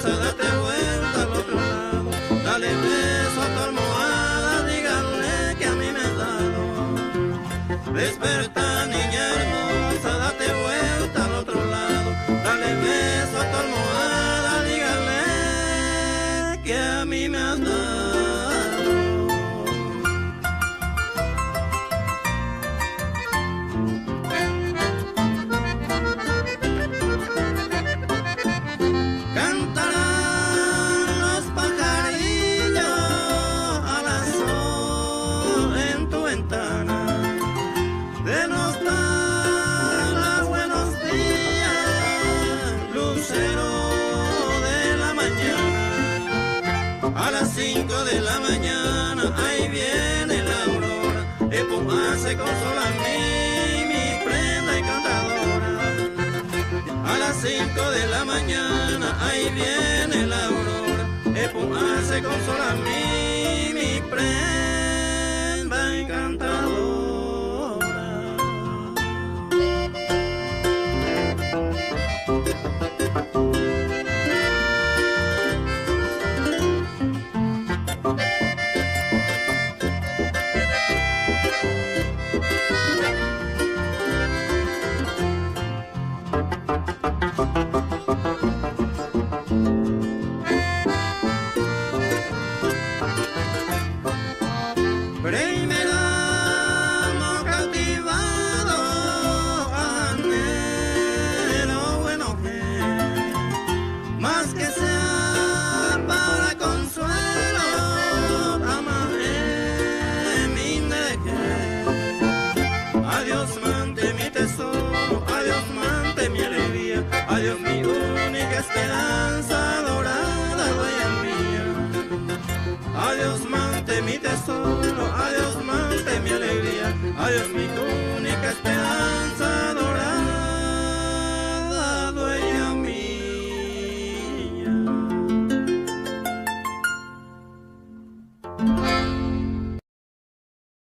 hermosa, date vuelta al otro lado, dale beso a tu almohada, díganle que a mí me has dado. Desperta, niña hermosa, date vuelta al otro lado, dale beso a tu almohada, díganle que a mí me has dado. A las 5 de la mañana, ahí viene la aurora, hace con sol a mí, mi prenda encantadora. A las 5 de la mañana, ahí viene la aurora, hace con sol a mí, mi prenda encantadora. Adiós mi única esperanza dorada, dueña mía. Adiós mante mi tesoro, adiós mante mi alegría. Adiós mi única esperanza.